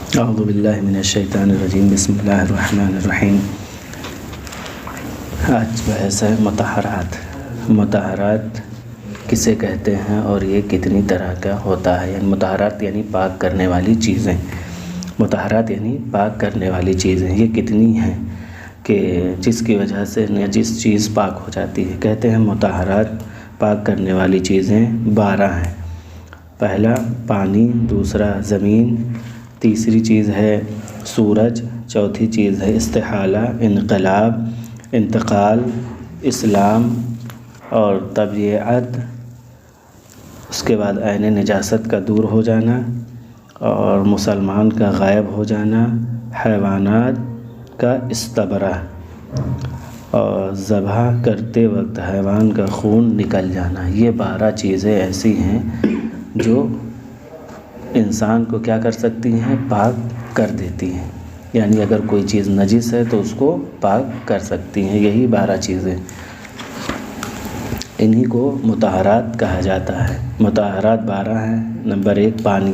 اعوذ باللہ من الشیطان الرجیم، بسم اللہ الرحمن الرحیم۔ آج بحث ہے مطہرات۔ مطہرات کسے کہتے ہیں اور یہ کتنی طرح کا ہوتا ہے؟ یعنی مطہرات یعنی پاک کرنے والی چیزیں۔ مطہرات یعنی پاک کرنے والی چیزیں یہ کتنی ہیں کہ جس کی وجہ سے جس چیز پاک ہو جاتی ہے؟ کہتے ہیں مطہرات پاک کرنے والی چیزیں 12 ہیں۔ پہلا پانی، دوسرا زمین، تیسری چیز ہے سورج، چوتھی چیز ہے استحالہ، انقلاب، انتقال، اسلام اور طبیعت، اس کے بعد عین نجاست کا دور ہو جانا اور مسلمان کا غائب ہو جانا، حیوانات کا استبرہ اور ذبح کرتے وقت حیوان کا خون نکل جانا۔ یہ 12 چیزیں ایسی ہیں جو انسان کو کیا کر سکتی ہیں؟ پاک کر دیتی ہیں۔ یعنی اگر کوئی چیز نجس ہے تو اس کو پاک کر سکتی ہیں۔ یہی 12 چیزیں، انہی کو مطہرات کہا جاتا ہے۔ مطہرات 12 ہیں۔ نمبر 1 پانی۔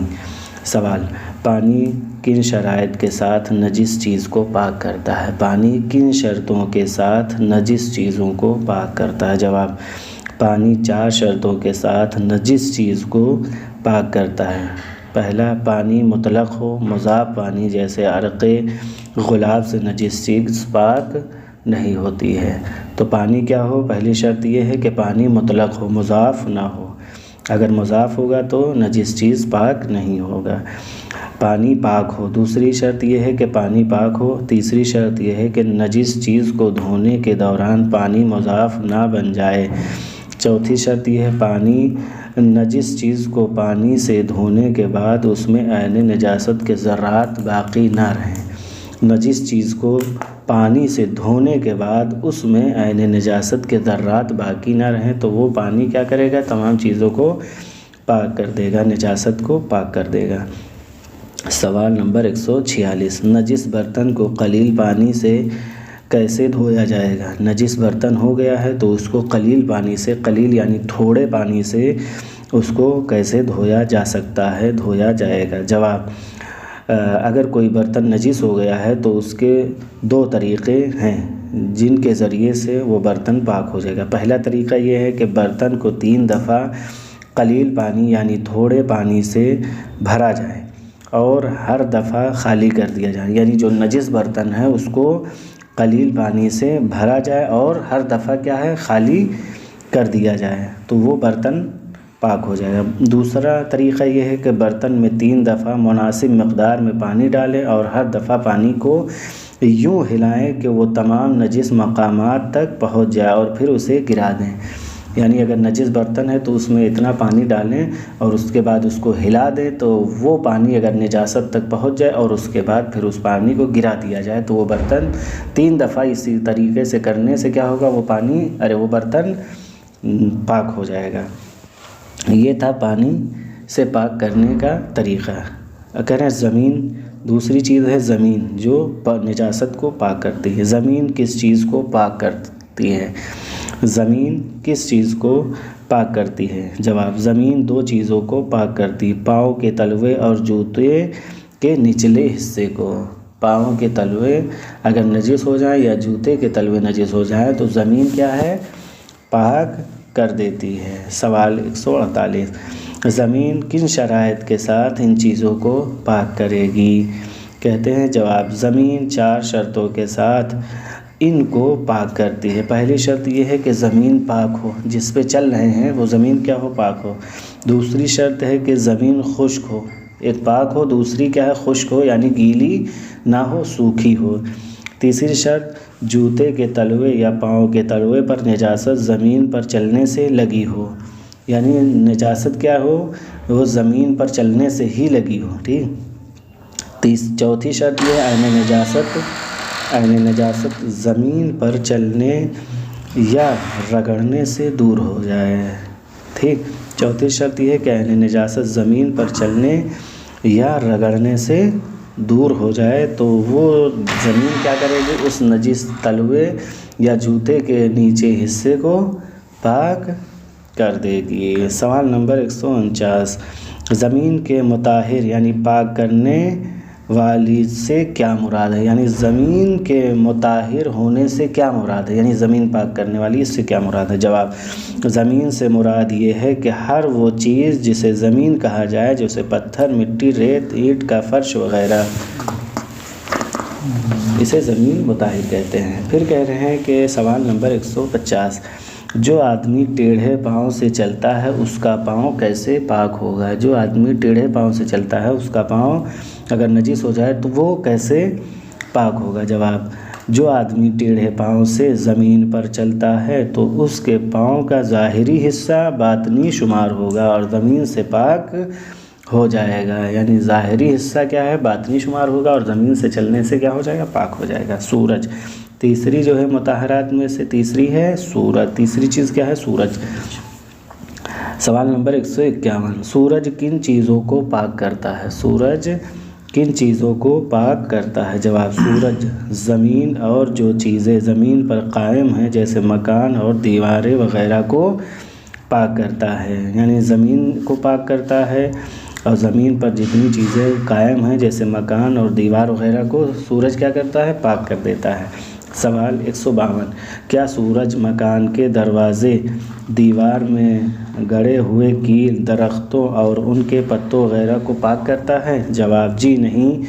سوال: پانی کن شرائط کے ساتھ نجس چیز کو پاک کرتا ہے؟ پانی کن شرطوں کے ساتھ نجس چیزوں کو پاک کرتا ہے؟ جواب: پانی 4 شرطوں کے ساتھ نجس چیز کو پاک کرتا ہے۔ پہلا، پانی مطلق ہو، مضاف پانی جیسے عرق غلاب سے نجس چیز پاک نہیں ہوتی ہے۔ تو پانی کیا ہو؟ پہلی شرط یہ ہے کہ پانی مطلق ہو، مضاف نہ ہو۔ اگر مضاف ہوگا تو نجس چیز پاک نہیں ہوگا۔ پانی پاک ہو، دوسری شرط یہ ہے کہ پانی پاک ہو۔ تیسری شرط یہ ہے کہ نجس چیز کو دھونے کے دوران پانی مضاف نہ بن جائے۔ چوتھی شرط یہ ہے پانی نجس چیز کو پانی سے دھونے کے بعد اس میں عین نجاست کے ذرات باقی نہ رہیں۔ نجس چیز کو پانی سے دھونے کے بعد اس میں عین نجاست کے ذرات باقی نہ رہیں تو وہ پانی کیا کرے گا؟ تمام چیزوں کو پاک کر دے گا، نجاست کو پاک کر دے گا۔ سوال نمبر 146: نجس برتن کو قلیل پانی سے کیسے دھویا جائے گا؟ نجس برتن ہو گیا ہے تو اس کو قلیل پانی سے، قلیل یعنی تھوڑے پانی سے اس کو کیسے دھویا جا سکتا ہے، دھویا جائے گا؟ جواب: اگر کوئی برتن نجس ہو گیا ہے تو اس کے 2 طریقے ہیں جن کے ذریعے سے وہ برتن پاک ہو جائے گا۔ پہلا طریقہ یہ ہے کہ برتن کو 3 دفعہ قلیل پانی یعنی تھوڑے پانی سے بھرا جائے اور ہر دفعہ خالی کر دیا جائے۔ یعنی جو نجس برتن ہے اس کو قلیل پانی سے بھرا جائے اور ہر دفعہ کیا ہے؟ خالی کر دیا جائے تو وہ برتن پاک ہو جائے گا۔ دوسرا طریقہ یہ ہے کہ برتن میں 3 دفعہ مناسب مقدار میں پانی ڈالیں اور ہر دفعہ پانی کو یوں ہلائیں کہ وہ تمام نجس مقامات تک پہنچ جائے اور پھر اسے گرا دیں۔ یعنی اگر نجس برتن ہے تو اس میں اتنا پانی ڈالیں اور اس کے بعد اس کو ہلا دیں تو وہ پانی اگر نجاست تک پہنچ جائے اور اس کے بعد پھر اس پانی کو گرا دیا جائے تو وہ برتن 3 دفعہ اسی طریقے سے کرنے سے کیا ہوگا؟ وہ برتن پاک ہو جائے گا۔ یہ تھا پانی سے پاک کرنے کا طریقہ۔ کہہ رہے ہیں زمین، دوسری چیز ہے زمین جو نجاست کو پاک کرتی ہے۔ زمین کس چیز کو پاک کرتی ہے؟ زمین کس چیز کو پاک کرتی ہے؟ جواب: زمین 2 چیزوں کو پاک کرتی ہے، پاؤں کے تلوے اور جوتے کے نچلے حصے کو۔ پاؤں کے تلوے اگر نجس ہو جائیں یا جوتے کے تلوے نجس ہو جائیں تو زمین کیا ہے؟ پاک کر دیتی ہے۔ سوال 148: زمین کن شرائط کے ساتھ ان چیزوں کو پاک کرے گی؟ کہتے ہیں جواب: زمین 4 شرطوں کے ساتھ ان کو پاک کرتی ہے۔ پہلی شرط یہ ہے کہ زمین پاک ہو، جس پہ چل رہے ہیں وہ زمین کیا ہو؟ پاک ہو۔ دوسری شرط ہے کہ زمین خشک ہو، ایک پاک ہو، دوسری کیا ہے؟ خشک ہو، یعنی گیلی نہ ہو، سوکھی ہو۔ تیسری شرط جوتے کے تلوے یا پاؤں کے تلوے پر نجاست زمین پر چلنے سے لگی ہو، یعنی نجاست کیا ہو؟ وہ زمین پر چلنے سے ہی لگی ہو۔ ٹھیک۔ چوتھی شرط یہ عین نجاست زمین پر چلنے یا رگڑنے سے دور ہو جائے۔ ٹھیک۔ چوتھی شرط یہ ہے کہ عین نجاست زمین پر چلنے یا رگڑنے سے دور ہو جائے تو وہ زمین کیا کرے گی؟ اس نجس تلوے یا جوتے کے نیچے حصے کو پاک کر دے گی۔ سوال نمبر 149: زمین کے مطہر یعنی پاک کرنے والی سے کیا مراد ہے، یعنی زمین کے مطہر ہونے سے کیا مراد ہے، یعنی زمین پاک کرنے والی، اس سے کیا مراد ہے؟ جواب، زمین سے مراد یہ ہے کہ ہر وہ چیز جسے زمین کہا جائے، جیسے پتھر، مٹی، ریت، اینٹ کا فرش وغیرہ، اسے زمین مطہر کہتے ہیں۔ پھر کہہ رہے ہیں کہ سوال نمبر 150، جو آدمی ٹیڑھے پاؤں سے چلتا ہے اس کا پاؤں کیسے پاک ہوگا؟ جو آدمی ٹیڑھے پاؤں سے چلتا ہے اس کا پاؤں اگر نجس ہو جائے تو وہ کیسے پاک ہوگا؟ جواب، جو آدمی ٹیڑھے پاؤں سے زمین پر چلتا ہے تو اس کے پاؤں کا ظاہری حصہ باطنی شمار ہوگا اور زمین سے پاک ہو جائے گا، یعنی ظاہری حصہ کیا ہے؟ باطنی شمار ہوگا اور زمین سے چلنے سے کیا ہو جائے گا؟ پاک ہو جائے گا۔ سورج، تیسری جو ہے مطہرات میں سے تیسری ہے سورج، تیسری چیز کیا ہے؟ سورج۔ سوال نمبر 151، سورج کن چیزوں کو پاک کرتا ہے؟ سورج کن چیزوں کو پاک کرتا ہے؟ جواب، سورج زمین اور جو چیزیں زمین پر قائم ہیں جیسے مکان اور دیواریں وغیرہ کو پاک کرتا ہے، یعنی زمین کو پاک کرتا ہے اور زمین پر جتنی چیزیں قائم ہیں جیسے مکان اور دیوار وغیرہ کو سورج کیا کرتا ہے؟ پاک کر دیتا ہے۔ سوال 152، کیا سورج مکان کے دروازے، دیوار میں گڑے ہوئے کیل، درختوں اور ان کے پتوں وغیرہ کو پاک کرتا ہے؟ جواب، جی نہیں،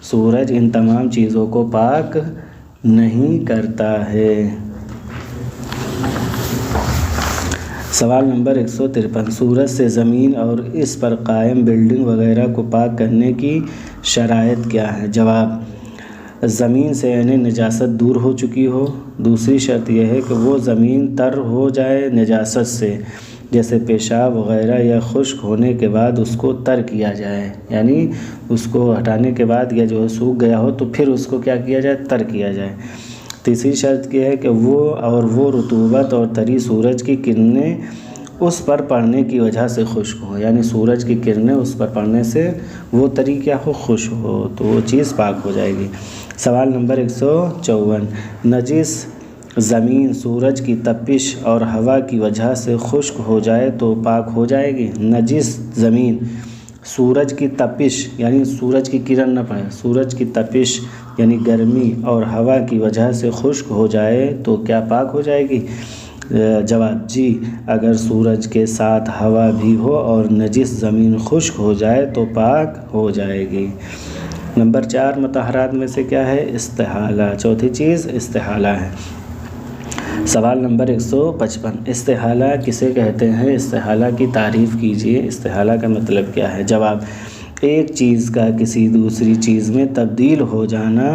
سورج ان تمام چیزوں کو پاک نہیں کرتا ہے۔ سوال نمبر 153، سورج سے زمین اور اس پر قائم بلڈنگ وغیرہ کو پاک کرنے کی شرائط کیا ہے؟ جواب، زمین سے یعنی نجاست دور ہو چکی ہو، دوسری شرط یہ ہے کہ وہ زمین تر ہو جائے نجاست سے، جیسے پیشاب وغیرہ، یا خشک ہونے کے بعد اس کو تر کیا جائے، یعنی اس کو ہٹانے کے بعد یا جو سوکھ گیا ہو تو پھر اس کو کیا کیا جائے؟ تر کیا جائے۔ تیسری شرط یہ ہے کہ وہ رطوبت اور تری سورج کی کرنیں اس پر پڑنے کی وجہ سے خشک ہو، یعنی سورج کی کرنیں اس پر پڑنے سے وہ تری کیا ہو؟ خشک ہو، تو وہ چیز پاک ہو جائے گی۔ سوال نمبر 154، نجس زمین سورج کی تپش اور ہوا کی وجہ سے خشک ہو جائے تو پاک ہو جائے گی؟ نجس زمین سورج کی تپش یعنی سورج کی کرن نہ پڑے، سورج کی تپش یعنی گرمی اور ہوا کی وجہ سے خشک ہو جائے تو کیا پاک ہو جائے گی؟ جواب، جی، اگر سورج کے ساتھ ہوا بھی ہو اور نجس زمین خشک ہو جائے تو پاک ہو جائے گی۔ نمبر 4 مطہرات میں سے کیا ہے؟ استحالہ، چوتھی چیز استحالہ ہے۔ سوال نمبر 155، استحالہ کسے کہتے ہیں؟ استحالہ کی تعریف کیجیے، استحالہ کا مطلب کیا ہے؟ جواب، ایک چیز کا کسی دوسری چیز میں تبدیل ہو جانا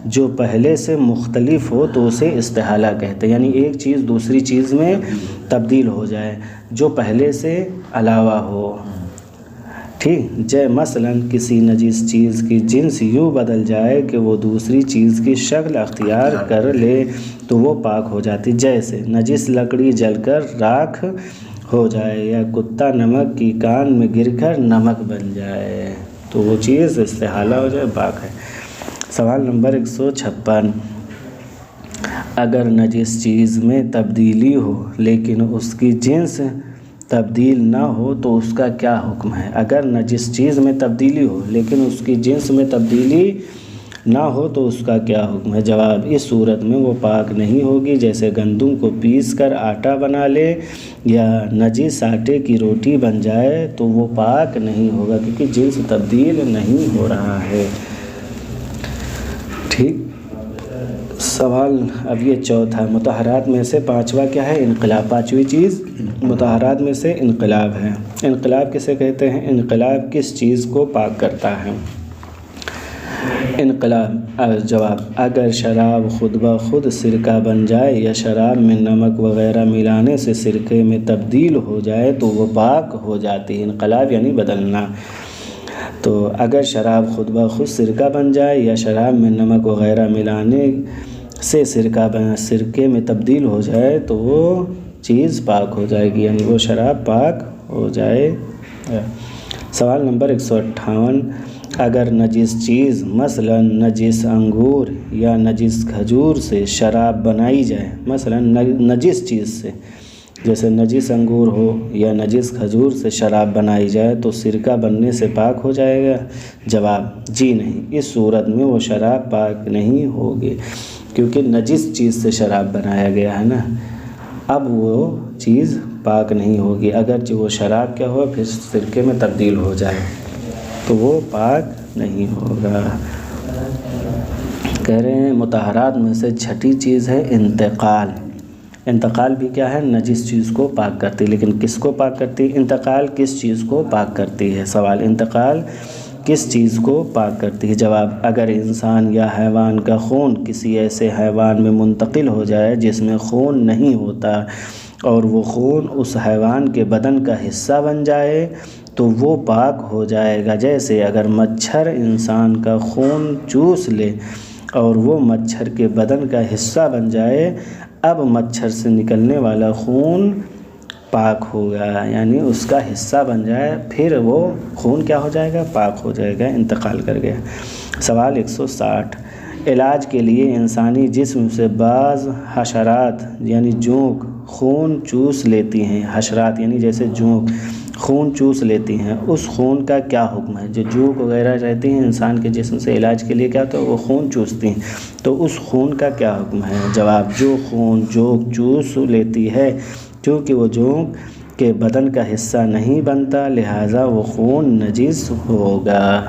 جو پہلے سے مختلف ہو تو اسے استحالہ کہتے ہیں، یعنی ایک چیز دوسری چیز میں تبدیل ہو جائے جو پہلے سے علاوہ ہو، ٹھیک، مثلاً کسی نجس چیز کی جنس یوں بدل جائے کہ وہ دوسری چیز کی شکل اختیار کر لے تو وہ پاک ہو جاتی، جیسے نجس لکڑی جل کر راکھ ہو جائے یا کتا نمک کی کان میں گر کر نمک بن جائے تو وہ چیز استحالہ ہو جائے، پاک ہے۔ سوال نمبر 156، اگر نجس چیز میں تبدیلی ہو لیکن اس کی جنس تبدیل نہ ہو تو اس کا کیا حکم ہے؟ اگر نجس چیز میں تبدیلی ہو لیکن اس کی جنس میں تبدیلی نہ ہو تو اس کا کیا حکم ہے؟ جواب، اس صورت میں وہ پاک نہیں ہوگی، جیسے گندم کو پیس کر آٹا بنا لے یا نجس آٹے کی روٹی بن جائے تو وہ پاک نہیں ہوگا کیونکہ جنس تبدیل نہیں ہو رہا ہے، ٹھیک۔ سوال اب یہ چوتھا، مطہرات میں سے پانچواں کیا ہے؟ انقلاب، پانچویں چیز مطہرات میں سے انقلاب ہے۔ انقلاب کسے کہتے ہیں؟ انقلاب کس چیز کو پاک کرتا ہے؟ انقلاب، جواب، اگر شراب خود بخود سرکہ بن جائے یا شراب میں نمک وغیرہ ملانے سے سرکے میں تبدیل ہو جائے تو وہ پاک ہو جاتی ہے۔ انقلاب یعنی بدلنا، تو اگر شراب خود بخود سرکہ بن جائے یا شراب میں نمک وغیرہ ملانے سے سرکے میں تبدیل ہو جائے تو وہ چیز پاک ہو جائے گی، یعنی وہ شراب پاک ہو جائے۔ سوال نمبر 158، اگر نجس چیز مثلا نجس انگور یا نجس کھجور سے شراب بنائی جائے، مثلا نجس چیز سے جیسے نجس انگور ہو یا نجس کھجور سے شراب بنائی جائے تو سرکہ بننے سے پاک ہو جائے گا؟ جواب جی نہیں، اس صورت میں وہ شراب پاک نہیں ہوگی، کیونکہ نجس چیز سے شراب بنایا گیا ہے نا، اب وہ چیز پاک نہیں ہوگی۔ اگرچہ وہ شراب کیا ہو پھر سرکے میں تبدیل ہو جائے تو وہ پاک نہیں ہوگا۔ کہہ رہے ہیں مطہرات میں سے چھٹی چیز ہے انتقال۔ انتقال بھی کیا ہے؟ نجس چیز کو پاک کرتی، لیکن کس کو پاک کرتی؟ انتقال کس چیز کو پاک کرتی ہے؟ سوال، انتقال کس چیز کو پاک کرتی ہے؟ جواب، اگر انسان یا حیوان کا خون کسی ایسے حیوان میں منتقل ہو جائے جس میں خون نہیں ہوتا اور وہ خون اس حیوان کے بدن کا حصہ بن جائے تو وہ پاک ہو جائے گا۔ جیسے اگر مچھر انسان کا خون چوس لے اور وہ مچھر کے بدن کا حصہ بن جائے، اب مچھر سے نکلنے والا خون پاک ہوگا، یعنی اس کا حصہ بن جائے، پھر وہ خون کیا ہو جائے گا؟ پاک ہو جائے گا، انتقال کر گیا۔ سوال 160، علاج کے لیے انسانی جسم سے بعض حشرات یعنی جونک خون چوس لیتی ہیں۔ حشرات یعنی جیسے جونک خون چوس لیتی ہیں، اس خون کا کیا حکم ہے؟ جو جونک وغیرہ رہتی ہیں انسان کے جسم سے علاج کے لیے کیا تو وہ خون چوستی ہیں، تو اس خون کا کیا حکم ہے؟ جواب، جو خون جونک چوس لیتی ہے چونکہ وہ جونک کے بدن کا حصہ نہیں بنتا لہٰذا وہ خون نجس ہوگا۔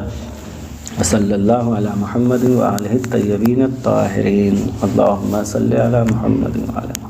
صلی اللہ علی محمد وآلہ الطیبین الطاہرین، اللہم صلی علی محمد وآلہ محمد۔